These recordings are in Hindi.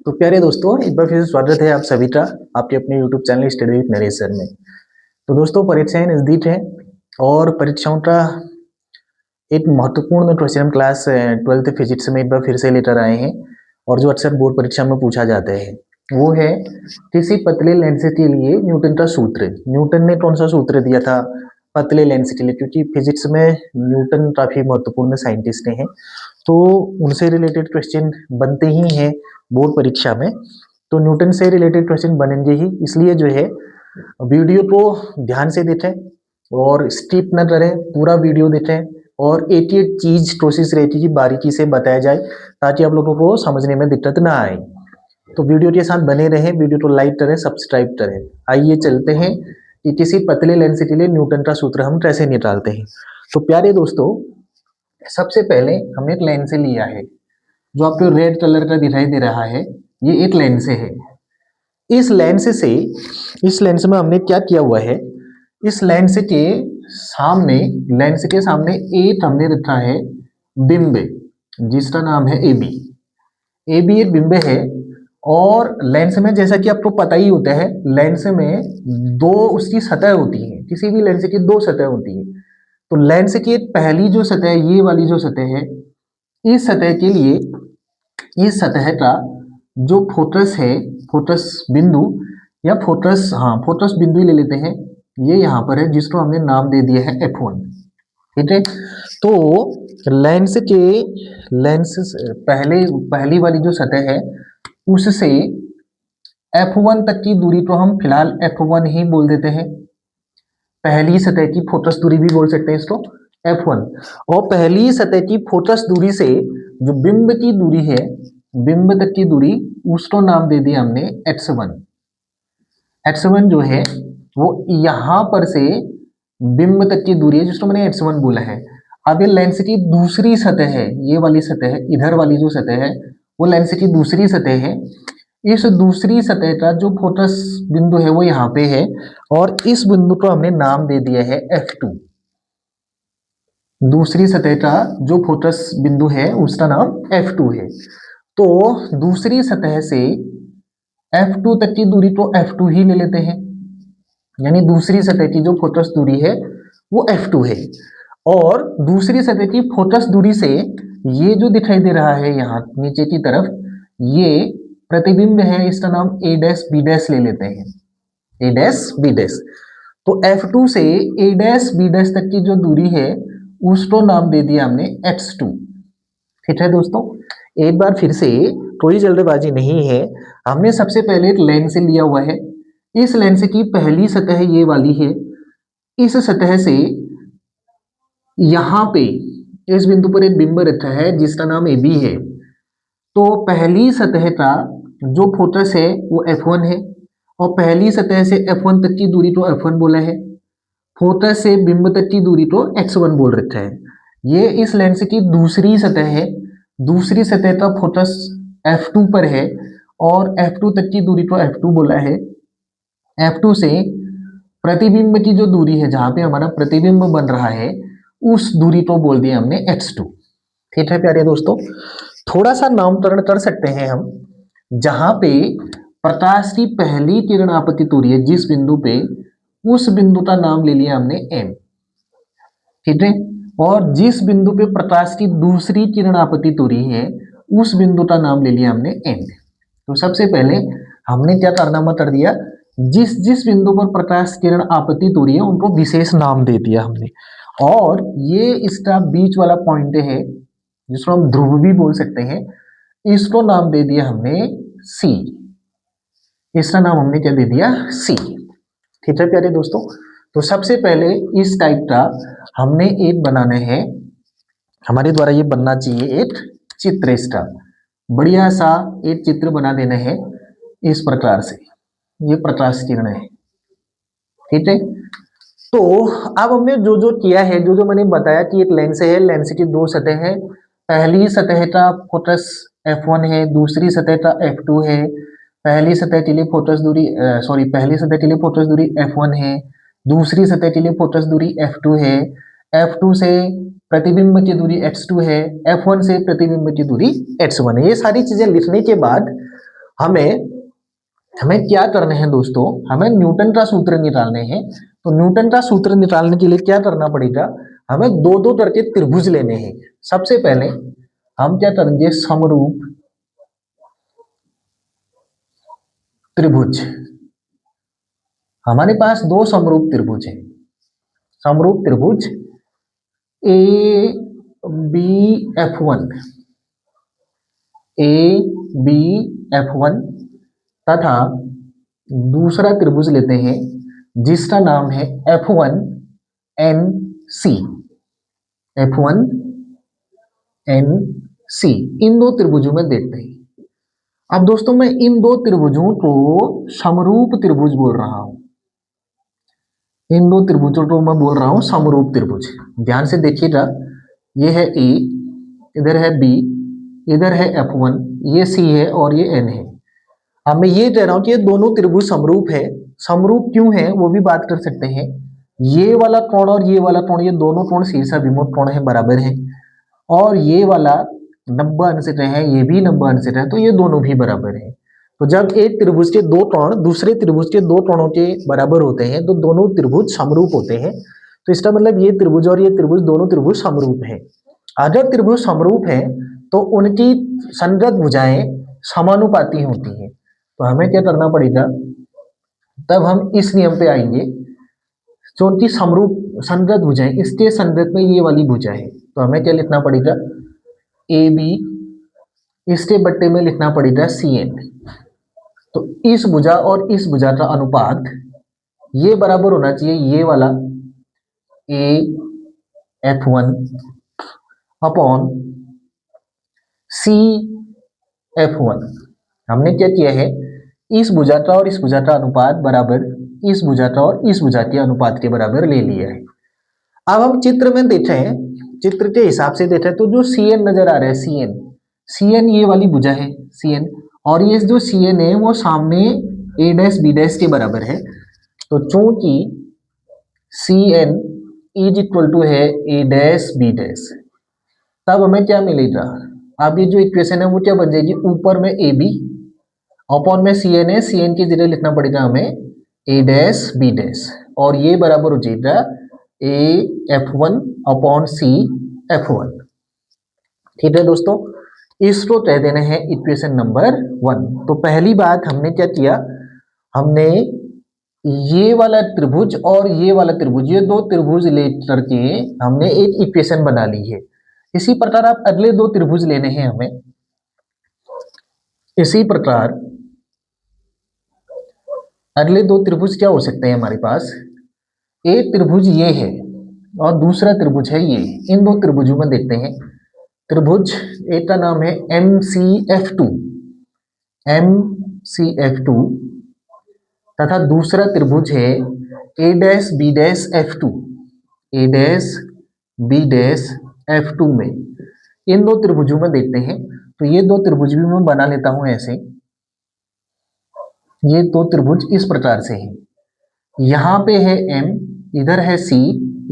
तो प्यारे दोस्तों, एक बार फिर से स्वागत है आप सभी का आपके अपने YouTube channel study with Naresh में। तो दोस्तों, परीक्षाएं नज़दीक हैं और परीक्षाओं का एक महत्वपूर्ण क्वेश्चन हम क्लास 12th फिजिक्स में एक बार फिर से लेकर आए हैं। और जो अक्सर बोर्ड परीक्षा में पूछा जाता है वो है किसी पतले लेंस के लिए न्यूटन का सूत्र। न्यूटन ने कौन सा सूत्र दिया था पतले लेंस के लिए? क्योंकि फिजिक्स में न्यूटन काफी महत्वपूर्ण साइंटिस्ट हैं, तो उनसे रिलेटेड क्वेश्चन बनते ही हैं बोर्ड परीक्षा में। तो न्यूटन से रिलेटेड क्वेश्चन बनेंगे ही, इसलिए जो है वीडियो को ध्यान से देखें और स्किप न करें, पूरा वीडियो देखें और एक एक चीज कोशिश रहती है कि बारीकी से बताया जाए ताकि आप लोगों को समझने में दिक्कत ना आए। तो वीडियो के साथ बने रहें, वीडियो को लाइक करें, सब्सक्राइब करें। आइए चलते हैं कि किसी पतले लेंस के लिए न्यूटन का सूत्र हम कैसे निकालते हैं। तो प्यारे दोस्तों, सबसे पहले हमने एक लेंस लिया है जो आपको रेड कलर का दिखाई दे रहा है। ये एक लेंस है। इस लेंस से इस लेंस में हमने क्या किया हुआ है, इस सामने लेंस के सामने एक हमने रखा है बिंब, जिसका नाम है ए बी। ए बी एक बिंब है और लेंस में जैसा कि आपको पता ही होता है, लेंस में दो उसकी सतह होती है। किसी भी लेंस की दो सतह होती है। तो लेंस की पहली जो सतह है, ये वाली जो सतह है, इस सतह के लिए इस सतह का जो फोकस है, फोकस बिंदु या फोकस बिंदु ले लेते हैं, ये यहाँ पर है जिसको हमने नाम दे दिया है F1। ठीक है। तो लेंस पहली वाली जो सतह है उससे F1 तक की दूरी को हम फिलहाल F1 ही बोल देते हैं। पहली सतह की फोकस दूरी भी बोल सकते हैं इसको F1। और पहली सतह की फोकस दूरी से जो बिंब की दूरी है, बिंब तक की दूरी, उसको नाम दे दिया हमने x1। x1 जो है वो यहां पर से बिंब तक की दूरी है जिसको मैंने x1 बोला है। अब ये लेंस की दूसरी सतह है, ये वाली सतह है, इधर वाली जो सतह है वो लेंस की दूसरी सतह है। इस दूसरी सतह का जो फोकस बिंदु है वो यहाँ पे है और इस बिंदु को हमने नाम दे दिया है F2। दूसरी सतह का जो फोकस बिंदु है उसका नाम F2 है। तो दूसरी सतह से F2 तक की दूरी तो F2 ही ले लेते हैं, यानी दूसरी सतह की जो फोकस दूरी है वो F2 है। और दूसरी सतह की फोकस दूरी से ये जो दिखाई दे रहा है यहाँ नीचे की तरफ, ये प्रतिबिंब है, इसका नाम A डैश B डैश ले लेते हैं, A डैश B डैश। तो F2 से A डैश B डैश तक की जो दूरी है उसको नाम दे दिया हमने x2। ठीक है दोस्तों, एक बार फिर से, कोई जल्दबाजी नहीं है। हमने सबसे पहले एक लेंस लिया हुआ है। इस लेंस की पहली सतह ये वाली है। इस सतह से यहाँ पे इस बिंदु पर एक बिंब रखा है जिसका नाम ए बी है। तो पहली सतह का जो फोकस है वो F1 है और पहली सतह से F1 तक की दूरी तो F1 बोला है, फोकस से बिंब तक की दूरी को x1 बोल रखा है। ये इस लेंस की दूसरी सतह है। दूसरी सतह का फोकस F2 पर है और F2 तक की दूरी को F2 बोला है। F2 से प्रतिबिंब की जो दूरी है, जहां पे हमारा प्रतिबिंब बन रहा है, उस दूरी को बोल दिया हमने x2। ठीक है प्यारे दोस्तों, थोड़ा सा नामकरण कर सकते हैं हम। जहां पे प्रकाश की पहली किरण आपतित हो रही है जिस बिंदु पे, उस बिंदु का नाम ले लिया हमने M। ठीक है। और जिस बिंदु पे प्रकाश की दूसरी किरण आपतित हो रही है उस बिंदु का नाम ले लिया हमने N। तो सबसे पहले हमने क्या कारनामा कर दिया, जिस जिस बिंदु पर प्रकाश किरण आपतित हो रही है उनको विशेष नाम दे दिया हमने। और ये इसका बीच वाला पॉइंट है जिसको हम ध्रुव भी बोल सकते हैं, इसको नाम दे दिया हमने C। इसका नाम हमने क्या दे दिया, C। ठीक है प्यारे दोस्तों, तो सबसे पहले इस टाइप का हमने एक बनाना है, हमारे द्वारा ये बनना चाहिए एक चित्र। इसका बढ़िया सा एक चित्र बना देना है इस प्रकार से। ये प्रकाश किरण है। ठीक है। तो अब हमने जो जो किया है, जो जो मैंने बताया कि एक लेंस है, लेंस की दो सतह है। पहली सतह का फोकस F1 है, दूसरी सतह का F2 है। पहली सतह के लिए फोकस दूरी पहली सतह के लिए फोकस दूरी F1 है, दूसरी सतह के लिए फोकस दूरी F2 है। F2 से प्रतिबिंब की दूरी x2 है, F1 से प्रतिबिंब की दूरी x1 है। ये सारी चीजें लिखने के बाद हमें हमें क्या करना है दोस्तों, हमें न्यूटन का सूत्र निकालने हैं। तो न्यूटन का सूत्र निकालने के लिए क्या करना पड़ेगा, हमें दो दो करके त्रिभुज लेने हैं। सबसे पहले हम क्या करेंगे, समरूप त्रिभुज। हमारे पास दो समरूप त्रिभुज हैं, समरूप त्रिभुज A B F1, A B F1 तथा दूसरा त्रिभुज लेते हैं जिसका नाम है F1NC, F1NC। इन दो त्रिभुजों में देखते हैं। अब दोस्तों मैं इन दो त्रिभुजों को समरूप त्रिभुज बोल रहा हूं, इन दो त्रिभुजों को मैं बोल रहा हूं समरूप त्रिभुज। ध्यान से देखिएगा, ये है ए, इधर है बी, इधर है F1, ये सी है और ये N है। अब मैं ये कह रहा हूं कि ये दोनों त्रिभुज समरूप है। समरूप क्यों है वो भी बात कर सकते हैं। ये वाला कोण और ये वाला कोण, ये दोनों कोण शीर्षाभिमुख कोण है, बराबर है। और ये वाला 90 अंश है, ये भी 90 अंश है, तो ये दोनों भी बराबर है। तो जब एक त्रिभुज के दो कोण दूसरे त्रिभुज के दो कोणों के बराबर होते हैं तो दोनों त्रिभुज समरूप होते हैं। तो इसका मतलब ये त्रिभुज और ये त्रिभुज दोनों त्रिभुज समरूप है। अगर त्रिभुज समरूप है तो उनकी संगत भुजाएं समानुपाती होती हैं। तो हमें क्या करना पड़ेगा, तब हम इस नियम पे आएंगे, जो उनकी समरूप संगत भुजाएं, इसके संगत में ये वाली भुजा है, तो हमें क्या लिखना पड़ेगा, ए बी, इसके बट्टे में लिखना पड़ेगा CN। तो इस भुजा और इस भुजा का अनुपात ये बराबर होना चाहिए, ये वाला ए F1 अपॉन सी F1। हमने क्या किया है, इस भुजा का और इस भुजा का अनुपात बराबर इस भुजा का और इस भुजा के अनुपात के बराबर ले लिया है। अब हम चित्र में देखें, चित्र के हिसाब से देखें तो जो CN नजर आ रहा है, CN ये वाली भुजा है CN, और ये जो CN है वो सामने A डैश B डैश के बराबर है। तो चूंकि CN इज इक्वल टू है A डैश B डैश, तब हमें क्या मिलेगा, अब ये जो इक्वेशन है वो क्या बन जाएगी, ऊपर में AB अपॉन में CN है, CN की जगह लिखना पड़ेगा हमें A डैश B डैश, और ये बराबर हो जाएगा A F1 upon C F1। ठीक है दोस्तों, इसको कह देना है इक्वेशन नंबर 1। तो पहली बात हमने क्या किया, हमने ये वाला त्रिभुज और ये वाला त्रिभुज, ये दो त्रिभुज ले करके हमने एक इक्वेशन बना ली है। इसी प्रकार आप अगले दो त्रिभुज लेने हैं हमें। इसी प्रकार अगले दो त्रिभुज क्या हो सकते हैं हमारे पास, एक त्रिभुज ये है और दूसरा त्रिभुज है ये। इन दो त्रिभुजों में देखते हैं। त्रिभुज एक का नाम है MCF2 तथा दूसरा त्रिभुज है A dash B dash F2, A dash B dash F2 में। इन दो त्रिभुजों में देखते हैं। तो ये दो त्रिभुज भी मैं बना लेता हूं ऐसे। ये दो त्रिभुज इस प्रकार से है, यहाँ पे है M, इधर है C,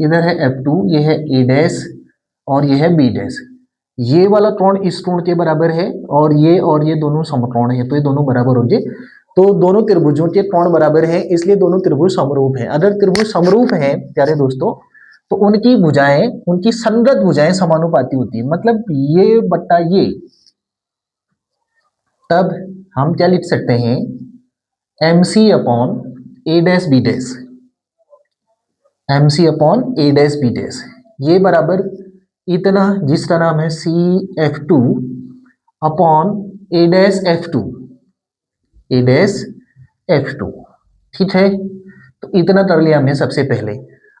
इधर है F2, ये है A डैश और ये है B डैश। ये वाला कोण इस कोण के बराबर है और ये दोनों समकोण है, तो ये दोनों बराबर होंगे। तो दोनों त्रिभुजों के कोण बराबर है, इसलिए दोनों त्रिभुज समरूप हैं। अगर त्रिभुज समरूप हैं प्यारे दोस्तों, तो उनकी भुजाएं, उनकी संगत भुजाएं समानुपाती होती है, मतलब ये बट्टा ये। तब हम क्या लिख सकते हैं, MC upon A dash B dash, MC upon A dash B dash, ये बराबर इतना जिसका नाम है CF2 upon A dash F2, A dash F2। ठीक है, तो इतना कर लिया हमने सबसे पहले।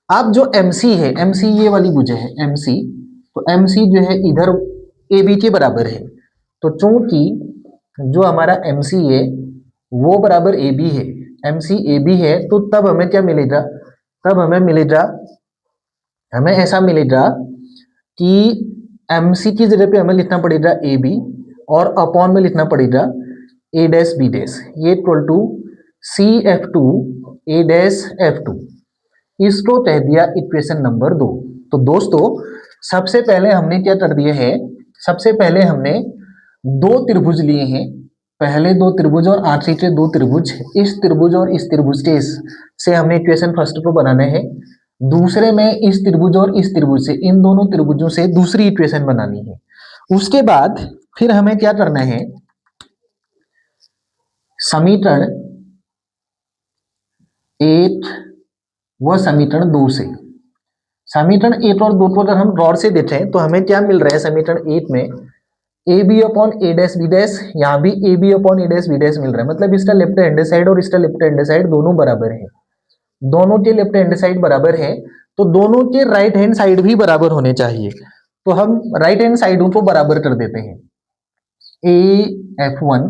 अब जो MC है, MC ये वाली भुजा है MC, तो MC जो है इधर AB के बराबर है। तो चूंकि जो हमारा MC है वो बराबर AB है, MC AB है, तो तब हमें क्या मिलेगा, तब हमें मिलेगा, हमें ऐसा मिलेगा कि MC की जगह पे हमें लिखना पड़ेगा AB और अपॉन में लिखना पड़ेगा A डैश B डैश, ये equal to CF2 A dash F2। इसको कह दिया इक्वेशन नंबर 2। तो दोस्तों सबसे पहले हमने क्या कर दिया है, सबसे पहले हमने दो त्रिभुज लिए हैं, पहले दो त्रिभुज और आखिरी के दो त्रिभुज, इस त्रिभुज और इस त्रिभुज के से हमने इक्वेशन फर्स्ट को बनाने हैं। दूसरे में इस त्रिभुज और इस त्रिभुज से, इन दोनों त्रिभुजों से दूसरी इक्वेशन बनानी है। उसके बाद फिर हमें क्या करना है, समीकरण 8 व समीकरण 2 से, समीकरण 8 और 2 को अगर हम गौर से देखें तो हमें क्या मिल रहा है, समीकरण 8 में A B upon A dash B dash, यहाँ भी A B upon A dash B dash मिल रहा है, मतलब इसका लेफ्ट हैंड साइड और इसका लेफ्ट हैंड साइड दोनों बराबर है, दोनों के लेफ्ट हैंड साइड बराबर है, तो दोनों के राइट हैंड साइड भी बराबर होने चाहिए। तो हम राइट हैंड साइडों को बराबर कर देते हैं, A F one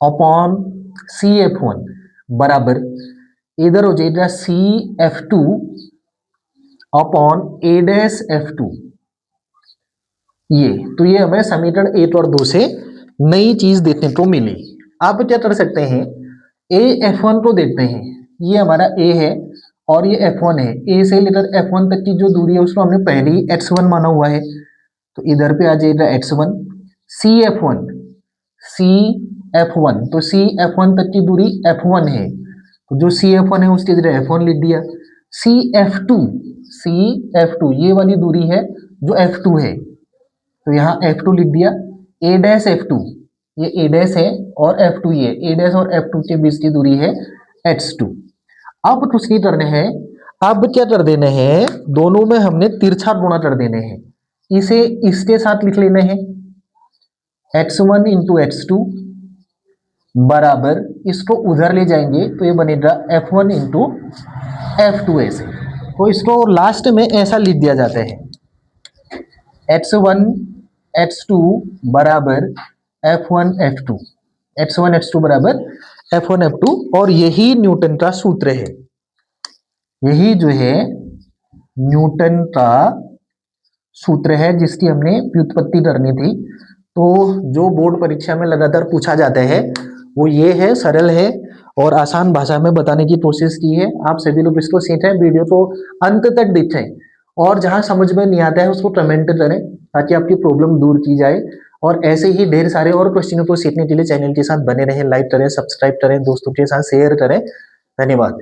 upon C F one बराबर, इधर हो जाएगा C F two upon A dash F two. ये तो ये हमें समीकरण 8 और 2 से नई चीज देखने को मिली। आप क्या कर सकते हैं, ए एफ वन को देखते हैं, ये हमारा ए है और ये एफ वन है, ए से लेकर एफ वन तक की जो दूरी है उसको हमने पहले ही एक्स वन माना हुआ है, तो इधर पे आ जाएगा X one. C F one, C F one, तो सी एफ वन तक की दूरी एफ वन है, तो जो सी एफ वन है उसकी जगह एफ वन लिख दिया। C F two, C F two ये वाली दूरी है जो एफ टू है, तो यहाँ F2 लिख दिया। A डैश F2, ये A डैश है और F2 ये, A डैश और F2 के बीच की दूरी है H2। अब कुछ नहीं करने हैं, अब क्या कर देने हैं, दोनों में हमने तिरछा गुणा कर देने हैं, इसे इसके साथ लिख लेने हैं, X1 इंटू X2 बराबर, इसको उधर ले जाएंगे तो ये बनेगा F1 इंटू F2 ऐसे, तो इसको लास्ट में ऐसा लिख दिया जाता है, X1 X2 बराबर F1 F2, X1 X2 बराबर F1 F2, और यही न्यूटन का सूत्र है, यही जो है न्यूटन का सूत्र है जिसकी हमने व्युत्पत्ति करनी थी। तो जो बोर्ड परीक्षा में लगातार पूछा जाता है वो ये है, सरल है और आसान भाषा में बताने की कोशिश की है। आप सभी लोग इसको सीखें, वीडियो को अंत तक देखें और जहां समझ में नहीं आता है उसको कमेंट करें ताकि आपकी प्रॉब्लम दूर की जाए। और ऐसे ही ढेर सारे और क्वेश्चनों को सीखने के लिए चैनल के साथ बने रहें, लाइक करें, सब्सक्राइब करें, दोस्तों के साथ शेयर करें। धन्यवाद।